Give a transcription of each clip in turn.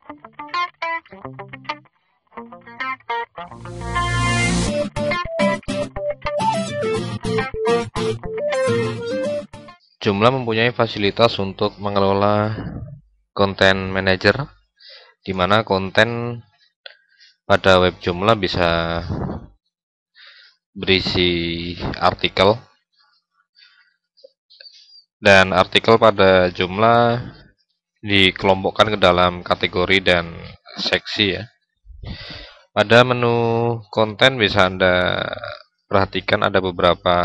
Joomla mempunyai fasilitas untuk mengelola konten manager, di mana konten pada web Joomla bisa berisi artikel, dan artikel pada Joomla dikelompokkan ke dalam kategori dan seksi ya. Pada menu konten bisa Anda perhatikan ada beberapa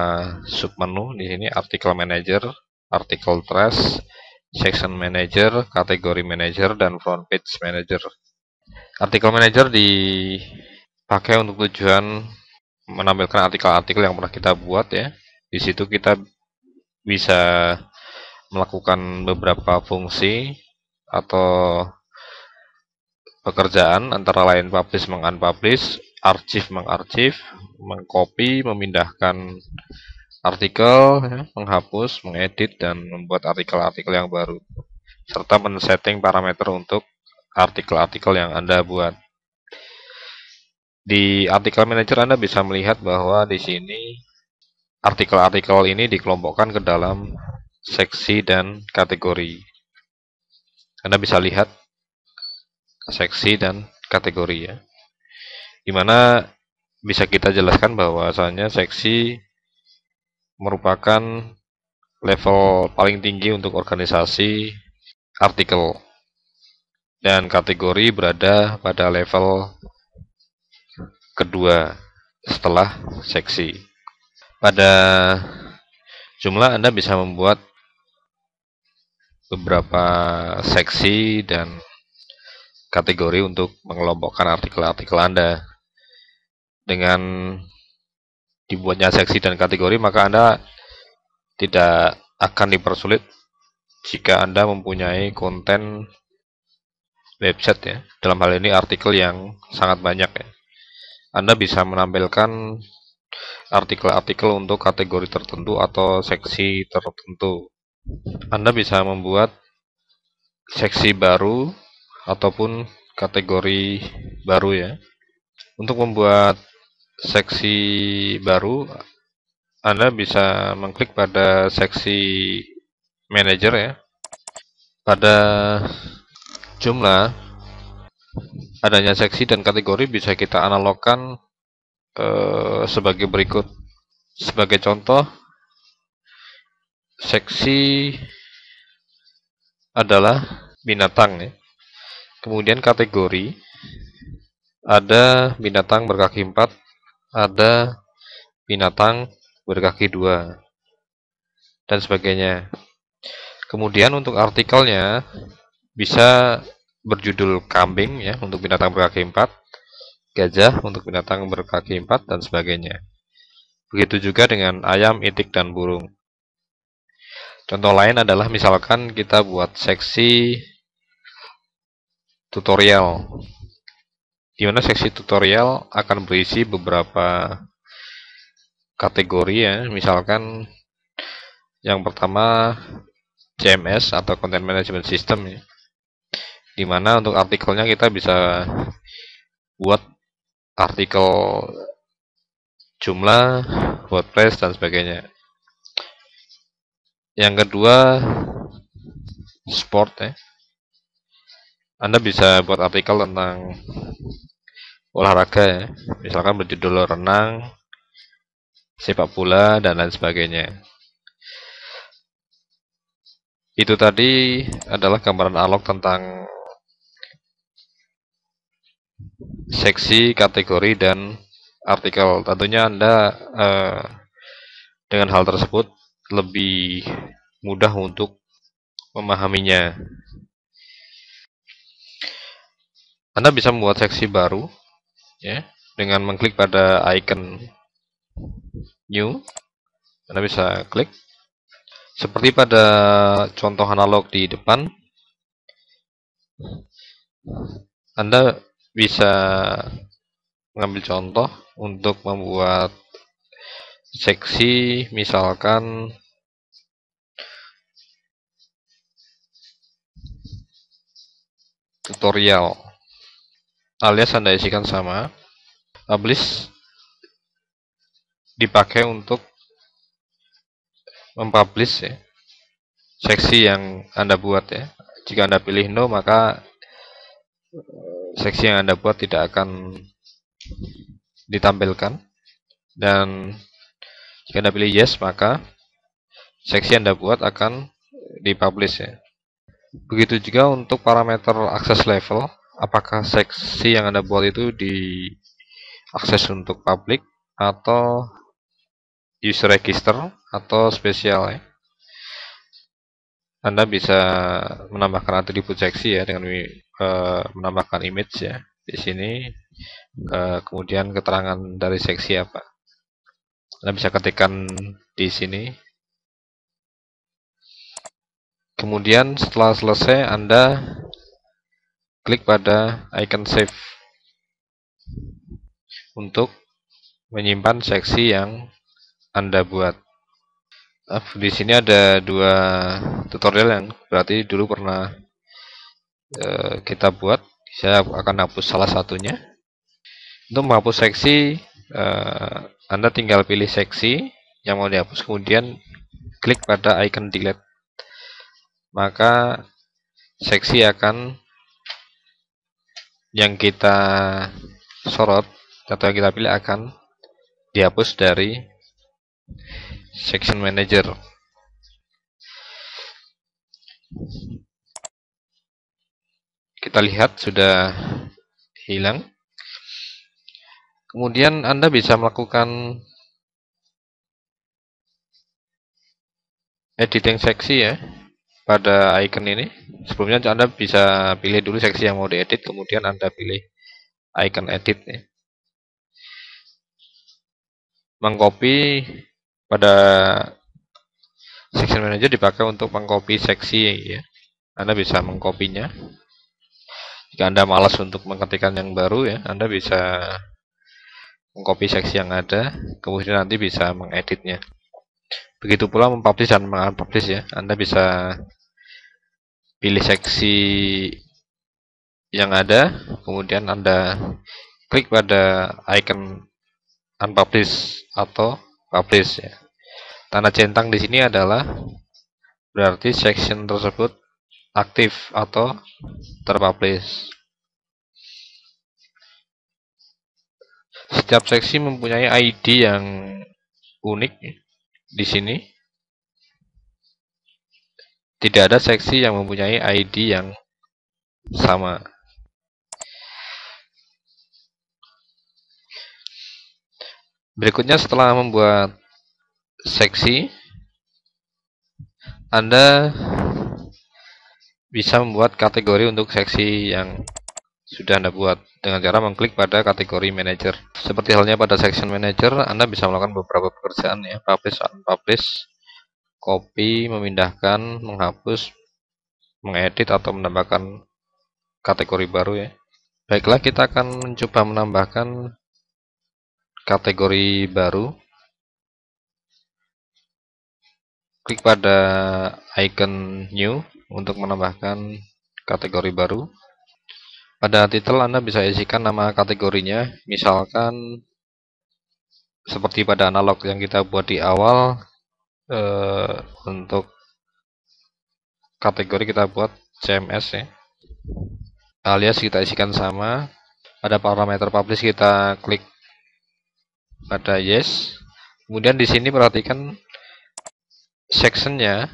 submenu di sini: artikel manager, artikel trash, section manager, kategori manager, dan front page manager. Artikel manager dipakai untuk tujuan menampilkan artikel-artikel yang pernah kita buat ya. Di situ kita bisa melakukan beberapa fungsi atau pekerjaan, antara lain publish, mengunpublish, arsip, mengarsip, mengcopy, memindahkan artikel, menghapus, mengedit, dan membuat artikel-artikel yang baru, serta men-setting parameter untuk artikel-artikel yang Anda buat. Di artikel manager Anda bisa melihat bahwa di sini artikel-artikel ini dikelompokkan ke dalam seksi dan kategori. Anda bisa lihat seksi dan kategori ya, dimana bisa kita jelaskan bahwasanya seksi merupakan level paling tinggi untuk organisasi artikel, dan kategori berada pada level kedua setelah seksi. Pada Joomla Anda bisa membuat beberapa seksi dan kategori untuk mengelompokkan artikel-artikel Anda. Dengan dibuatnya seksi dan kategori, maka Anda tidak akan dipersulit jika Anda mempunyai konten website ya, dalam hal ini artikel yang sangat banyak ya. Anda bisa menampilkan artikel-artikel untuk kategori tertentu atau seksi tertentu. Anda bisa membuat seksi baru ataupun kategori baru ya. Untuk membuat seksi baru, Anda bisa mengklik pada seksi manager ya. Pada Joomla, adanya seksi dan kategori bisa kita analogkan sebagai berikut. Sebagai contoh, seksi adalah binatang ya. Kemudian kategori ada binatang berkaki 4, ada binatang berkaki 2, dan sebagainya. Kemudian untuk artikelnya bisa berjudul kambing ya untuk binatang berkaki 4, gajah untuk binatang berkaki 4, dan sebagainya. Begitu juga dengan ayam, itik, dan burung. Contoh lain adalah misalkan kita buat seksi tutorial, di mana seksi tutorial akan berisi beberapa kategori ya. Misalkan yang pertama CMS atau Content Management System ya, di mana untuk artikelnya kita bisa buat artikel Joomla, WordPress, dan sebagainya. Yang kedua sport ya. Anda bisa buat artikel tentang olahraga ya, misalkan berjudul renang, sepak bola, dan lain sebagainya. Itu tadi adalah gambaran analog tentang seksi, kategori, dan artikel. Tentunya Anda dengan hal tersebut lebih mudah untuk memahaminya. Anda bisa membuat seksi baru ya dengan mengklik pada icon new. Anda bisa klik seperti pada contoh analog di depan. Anda bisa mengambil contoh untuk membuat seksi, misalkan tutorial, alias Anda isikan sama. Publish dipakai untuk mempublish ya, seksi yang Anda buat ya. Jika Anda pilih no, maka seksi yang Anda buat tidak akan ditampilkan. Dan jika Anda pilih yes, maka seksi yang Anda buat akan dipublish ya. Begitu juga untuk parameter access level, apakah seksi yang Anda buat itu diakses untuk public atau user register atau spesial ya. Anda bisa menambahkan atribut seksi ya dengan menambahkan image ya di sini, kemudian keterangan dari seksi apa. Anda bisa ketikkan di sini. Kemudian setelah selesai Anda klik pada icon save untuk menyimpan seksi yang Anda buat. Di sini ada dua tutorial yang berarti dulu pernah kita buat. Saya akan hapus salah satunya. Untuk menghapus seksi, Anda tinggal pilih seksi yang mau dihapus, kemudian klik pada icon delete. Maka seksi yang kita sorot atau yang kita pilih akan dihapus dari section manager. Kita lihat sudah hilang. Kemudian Anda bisa melakukan editing seksi ya pada icon ini. Sebelumnya Anda bisa pilih dulu seksi yang mau diedit, kemudian Anda pilih icon edit ya. Mengcopy pada section manager dipakai untuk mengcopy seksi ya. Anda bisa mengkopinya. Jika Anda malas untuk mengetikkan yang baru ya, Anda bisa mengcopy seksi yang ada, kemudian nanti bisa mengeditnya. Begitu pula mempublish dan mengunpublish ya. Anda bisa pilih seksi yang ada, kemudian Anda klik pada icon unpublish atau publish ya. Tanda centang di sini adalah berarti section tersebut aktif atau terpublish. Setiap seksi mempunyai ID yang unik. Di sini tidak ada seksi yang mempunyai ID yang sama. Berikutnya, setelah membuat seksi, Anda bisa membuat kategori untuk seksi yang sudah Anda buat dengan cara mengklik pada kategori manager. Seperti halnya pada section manager, Anda bisa melakukan beberapa pekerjaan ya, publish, unpublish, copy, memindahkan, menghapus, mengedit atau menambahkan kategori baru ya. Baiklah, kita akan mencoba menambahkan kategori baru. Klik pada icon new untuk menambahkan kategori baru. Pada title Anda bisa isikan nama kategorinya, misalkan seperti pada analog yang kita buat di awal, untuk kategori kita buat CMS ya, alias kita isikan sama. Pada parameter publish kita klik pada yes. Kemudian di sini perhatikan sectionnya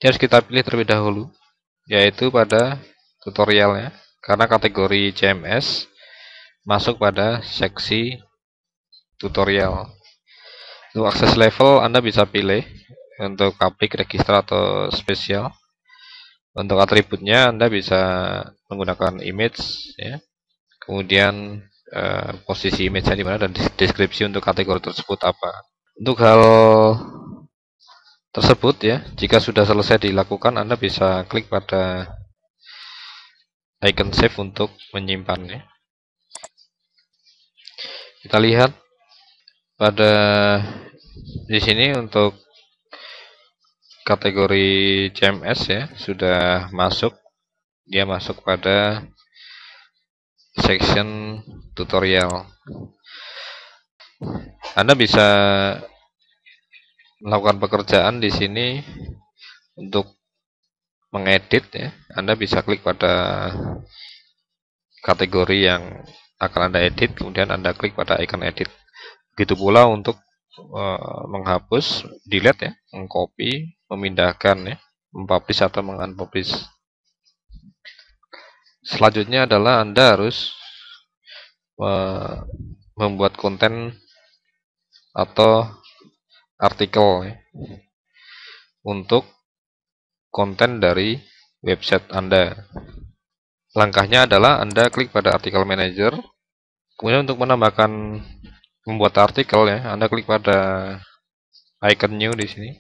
harus kita pilih terlebih dahulu, yaitu pada tutorialnya, karena kategori CMS masuk pada seksi tutorial. Untuk akses level Anda bisa pilih untuk public, register atau spesial. Untuk atributnya Anda bisa menggunakan image ya. Kemudian posisi image-nya di mana dan deskripsi untuk kategori tersebut apa. Untuk hal tersebut ya, jika sudah selesai dilakukan, Anda bisa klik pada icon save untuk menyimpannya. Kita lihat pada di sini untuk kategori CMS ya sudah masuk dia masuk pada section tutorial. Anda bisa melakukan pekerjaan di sini untuk mengedit ya. Anda bisa klik pada kategori yang akan Anda edit, kemudian Anda klik pada icon edit. Begitu pula untuk menghapus, delete ya, mengcopy, memindahkan ya, mempublish atau mengunpublish. Selanjutnya adalah Anda harus membuat konten atau artikel ya, untuk konten dari website Anda. Langkahnya adalah Anda klik pada artikel manager, kemudian untuk menambahkan membuat artikel ya, Anda klik pada icon new di sini.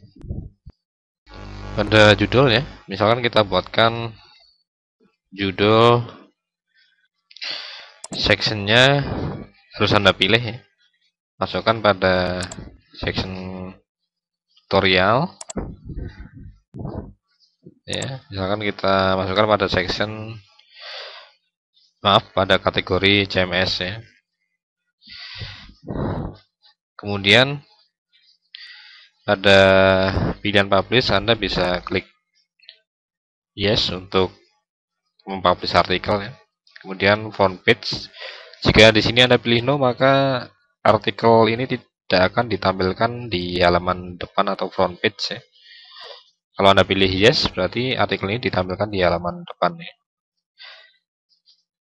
Pada judul ya, misalkan kita buatkan judul sectionnya harus Anda pilih ya. Masukkan pada section tutorial ya. Misalkan kita masukkan pada section pada kategori CMS ya. Kemudian pada pilihan publish Anda bisa klik yes untuk mempublish artikel ya. Kemudian front page, jika di sini Anda pilih no, maka artikel ini tidak akan ditampilkan di halaman depan atau front page ya. Kalau Anda pilih yes, berarti artikel ini ditampilkan di halaman depan ya,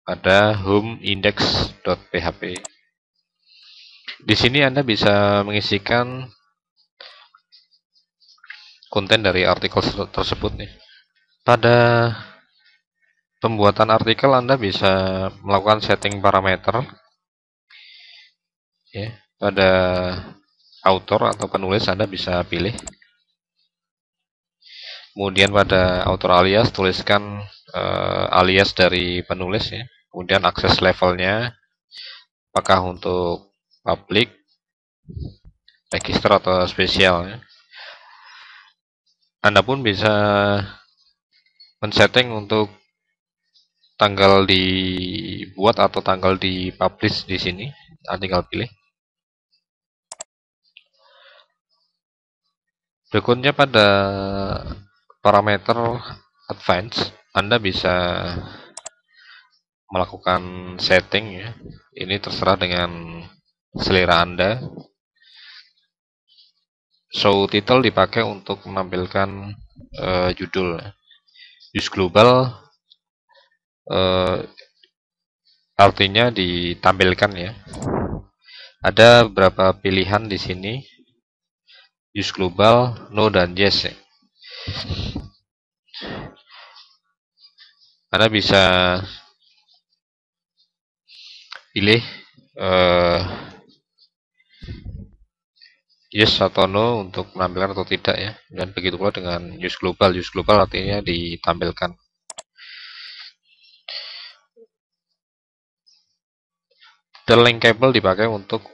pada homeindex.php. Di sini Anda bisa mengisikan konten dari artikel tersebut nih. Pada pembuatan artikel Anda bisa melakukan setting parameter ya. Pada author atau penulis Anda bisa pilih. Kemudian pada author alias tuliskan alias dari penulis ya. Kemudian akses levelnya apakah untuk public, register atau spesial ya. Anda pun bisa men-setting untuk tanggal dibuat atau tanggal dipublish di sini. Anda tinggal pilih. Berikutnya pada parameter advance, Anda bisa melakukan setting ya. Ini terserah dengan selera Anda. Show title dipakai untuk menampilkan judul. Use global artinya ditampilkan ya. Ada beberapa pilihan di sini. Use global, no dan yes ya. Anda bisa pilih yes atau no untuk menampilkan atau tidak ya. Dan begitu pula dengan use global. Use global artinya ditampilkan. The linkable dipakai untuk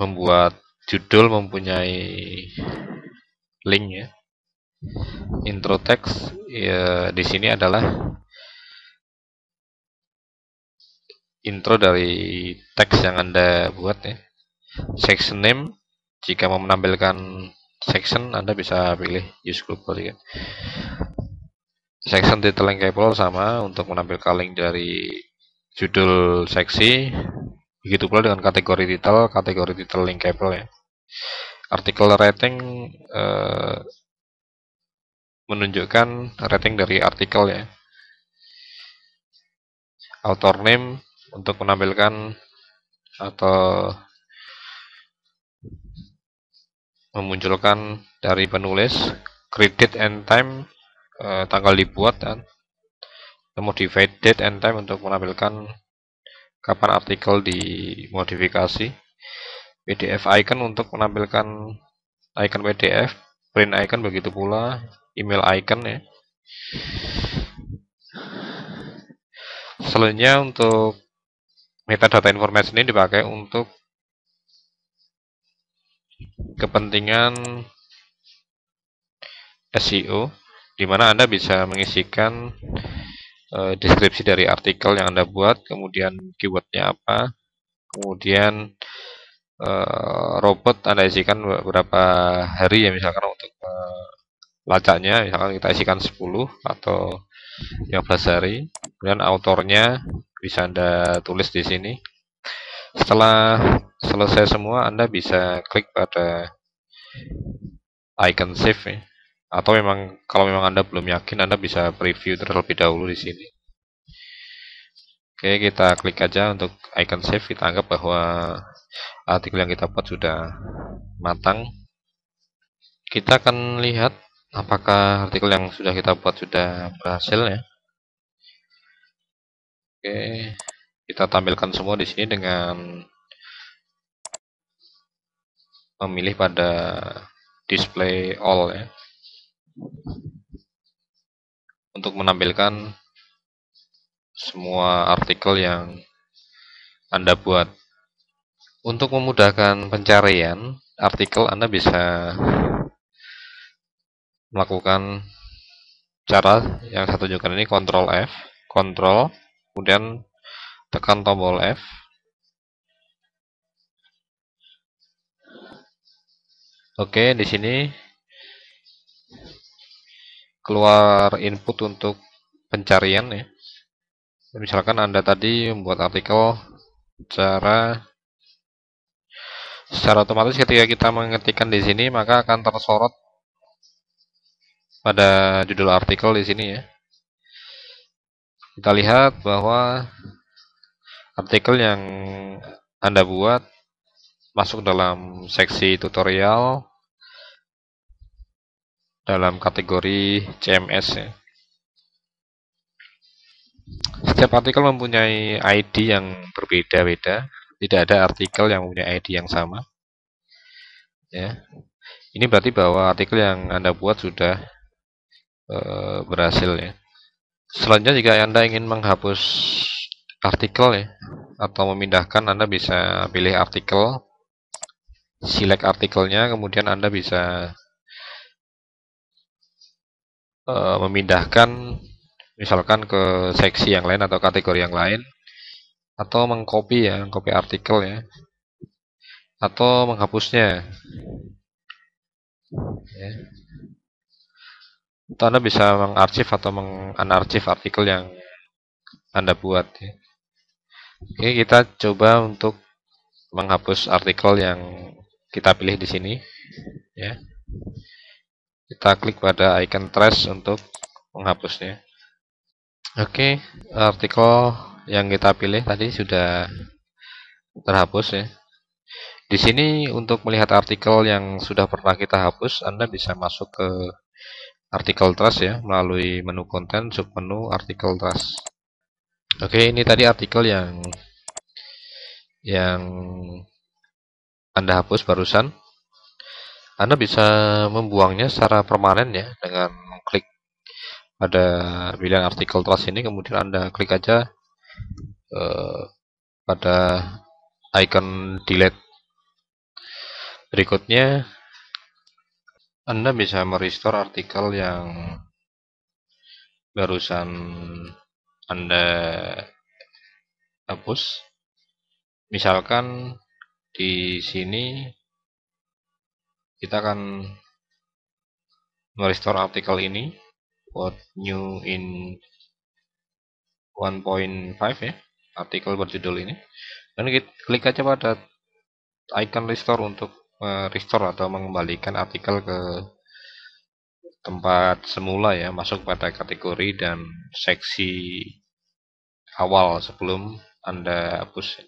membuat judul mempunyai link ya. Intro text ya, di sini adalah intro dari teks yang Anda buat ya. Section name, jika mau menampilkan section Anda bisa pilih use global ya. Section title linkable sama untuk menampilkan link dari judul seksi. Begitu pula dengan kategori title linkable ya. Artikel rating menunjukkan rating dari artikel ya. Author name untuk menampilkan atau memunculkan dari penulis. Credit and time, tanggal dibuat, dan modified date and time untuk menampilkan kapan artikel dimodifikasi. PDF icon untuk menampilkan icon PDF. Print icon begitu pula. Email icon ya. Selanjutnya untuk metadata informasi ini dipakai untuk kepentingan SEO di mana Anda bisa mengisikan deskripsi dari artikel yang Anda buat, kemudian keywordnya apa, kemudian robot Anda isikan beberapa hari ya, misalkan untuk lacaknya, misalkan kita isikan 10 atau 15 hari. Kemudian autornya bisa Anda tulis di sini. Setelah selesai semua, Anda bisa klik pada icon save ya. Atau memang kalau memang Anda belum yakin, Anda bisa preview terlebih dahulu di sini. Oke, kita klik aja untuk icon save. Kita anggap bahwa artikel yang kita buat sudah matang. Kita akan lihat apakah artikel yang sudah kita buat sudah berhasil ya. Oke, kita tampilkan semua di sini dengan memilih pada display all ya, untuk menampilkan semua artikel yang Anda buat. Untuk memudahkan pencarian artikel, Anda bisa melakukan cara yang saya tunjukkan ini, Ctrl F, Ctrl, kemudian tekan tombol F. Oke, di sini keluar input untuk pencarian ya. Misalkan Anda tadi membuat artikel secara otomatis ketika kita mengetikkan di sini, maka akan tersorot pada judul artikel di sini ya. Kita lihat bahwa artikel yang Anda buat masuk dalam seksi tutorial dalam kategori CMS ya. Setiap artikel mempunyai ID yang berbeda-beda. Tidak ada artikel yang mempunyai ID yang sama. Ya. Ini berarti bahwa artikel yang Anda buat sudah berhasil ya. Selanjutnya, jika Anda ingin menghapus artikel ya, atau memindahkan, Anda bisa pilih artikel, select artikelnya, kemudian Anda bisa memindahkan misalkan ke seksi yang lain atau kategori yang lain, atau mengcopy ya, copy artikel ya, atau menghapusnya ya. Atau Anda bisa mengarsip atau mengarsip artikel yang Anda buat ya. Oke, kita coba untuk menghapus artikel yang kita pilih di sini ya. Kita klik pada icon trash untuk menghapusnya. Oke, artikel yang kita pilih tadi sudah terhapus ya. Di sini untuk melihat artikel yang sudah pernah kita hapus, Anda bisa masuk ke artikel trash ya, melalui menu konten, submenu artikel trash. Oke, ini tadi artikel yang Anda hapus barusan. Anda bisa membuangnya secara permanen ya, dengan klik pada pilihan artikel trash ini, kemudian Anda klik aja pada icon delete. Berikutnya, Anda bisa merestore artikel yang barusan Anda hapus. Misalkan di sini kita akan merestore artikel ini, what new in 1.5 ya, artikel berjudul ini. Dan kita klik aja pada icon restore untuk restore atau mengembalikan artikel ke tempat semula ya, masuk pada kategori dan seksi awal sebelum Anda hapus.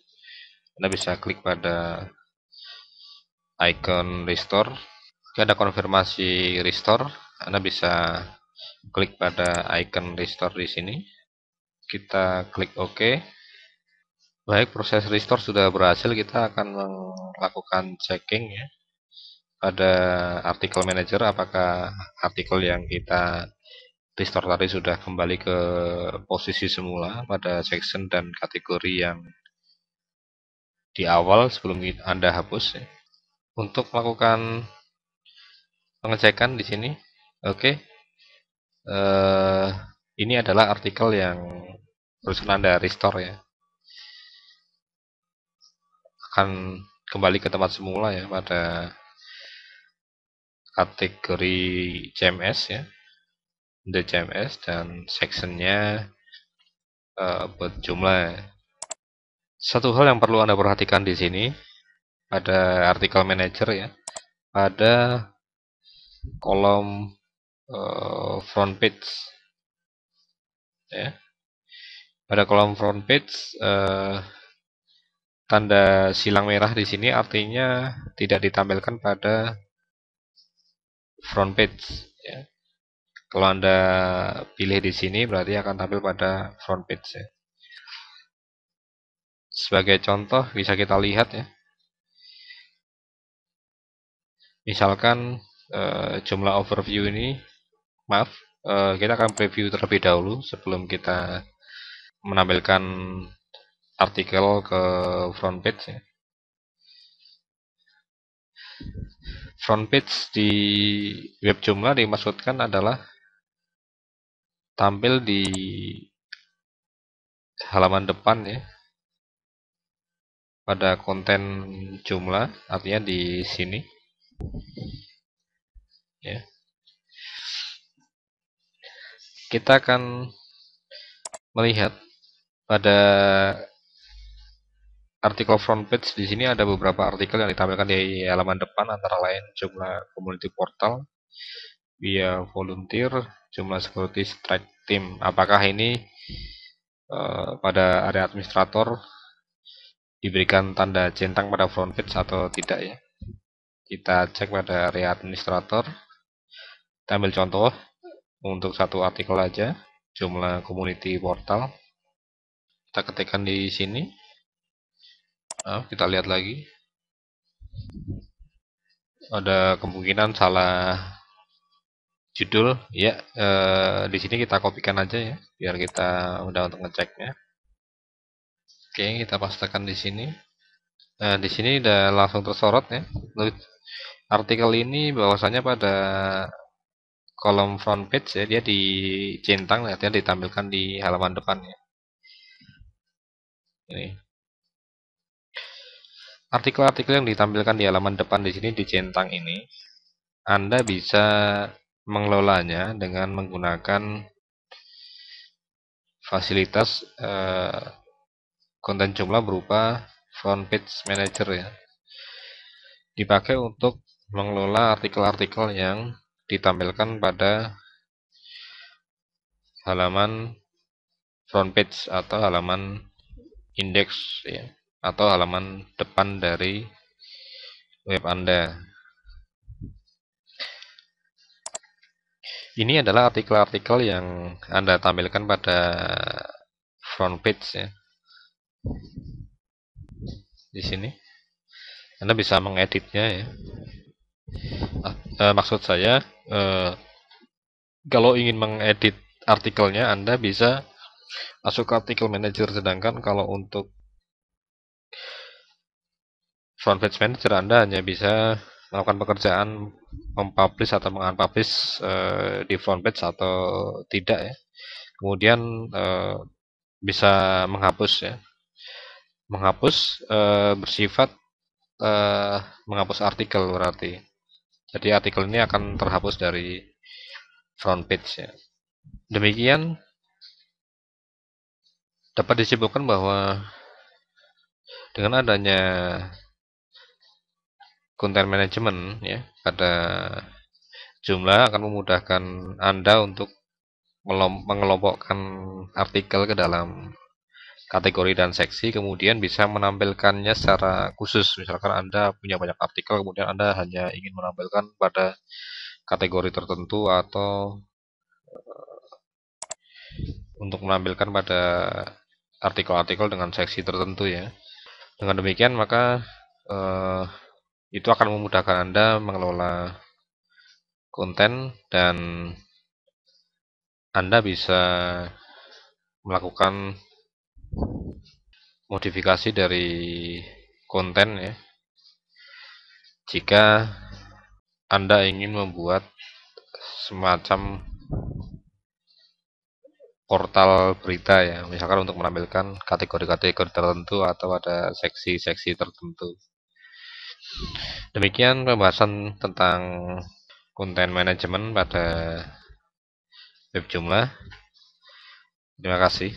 Anda bisa klik pada icon restore. Jika ada konfirmasi restore, Anda bisa klik pada icon restore di sini. Kita klik OK. Baik, proses restore sudah berhasil. Kita akan melakukan checking ya pada artikel manager, apakah artikel yang kita restore tadi sudah kembali ke posisi semula pada section dan kategori yang di awal sebelum Anda hapus ya. Untuk melakukan pengecekan di sini, oke. eh, ini adalah artikel yang barusan Anda restore ya. Akan kembali ke tempat semula ya pada kategori CMS ya, the CMS, dan sectionnya buat jumlah. Satu hal yang perlu Anda perhatikan di sini pada artikel manager ya, pada kolom front page ya. Pada kolom front page tanda silang merah di sini artinya tidak ditampilkan pada front page ya. Kalau Anda pilih di sini berarti akan tampil pada front page ya. Sebagai contoh bisa kita lihat ya. Misalkan jumlah overview ini, maaf, kita akan preview terlebih dahulu sebelum kita menampilkan artikel ke front page ya. Front page di web jumlah dimaksudkan adalah tampil di halaman depan ya, pada konten jumlah, artinya di sini ya. Kita akan melihat pada artikel front page di sini ada beberapa artikel yang ditampilkan di halaman depan, antara lain jumlah community portal, via volunteer, jumlah security strike team. Apakah ini pada area administrator diberikan tanda centang pada front page atau tidak ya? Kita cek pada area administrator. Kita ambil contoh untuk satu artikel aja, jumlah community portal. Kita ketikkan di sini. Nah, kita lihat lagi. Ada kemungkinan salah judul ya. Di sini kita kopikan aja ya, biar kita mudah untuk ngeceknya. Oke, kita pastekan di sini. Nah, di sini udah langsung tersorot ya. Artikel ini bahwasanya pada kolom front page ya, dia dicentang, artinya ditampilkan di halaman depan ya. Ini artikel-artikel yang ditampilkan di halaman depan di sini dicentang ini, Anda bisa mengelolanya dengan menggunakan fasilitas konten jumlah berupa front page manager ya. Dipakai untuk mengelola artikel-artikel yang ditampilkan pada halaman front page atau halaman indeks ya, atau halaman depan dari web Anda. Ini adalah artikel-artikel yang Anda tampilkan pada front page ya. Di sini Anda bisa mengeditnya ya. Maksud saya, kalau ingin mengedit artikelnya, Anda bisa masuk ke artikel manager. Sedangkan kalau untuk front page manager, Anda hanya bisa melakukan pekerjaan mempublish atau mengunpublish di front page atau tidak ya. Kemudian bisa menghapus ya. Menghapus bersifat menghapus artikel berarti. Jadi artikel ini akan terhapus dari front page ya. Demikian dapat disimpulkan bahwa dengan adanya content management ya pada jumlah akan memudahkan Anda untuk mengelompokkan artikel ke dalam kategori dan seksi, kemudian bisa menampilkannya secara khusus. Misalkan Anda punya banyak artikel, kemudian Anda hanya ingin menampilkan pada kategori tertentu, atau untuk menampilkan pada artikel-artikel dengan seksi tertentu ya. Dengan demikian maka itu akan memudahkan Anda mengelola konten, dan Anda bisa melakukan modifikasi dari konten ya, jika Anda ingin membuat semacam portal berita ya, misalkan untuk menampilkan kategori-kategori tertentu atau ada seksi-seksi tertentu. Demikian pembahasan tentang konten manajemen pada web Joomla. Terima kasih.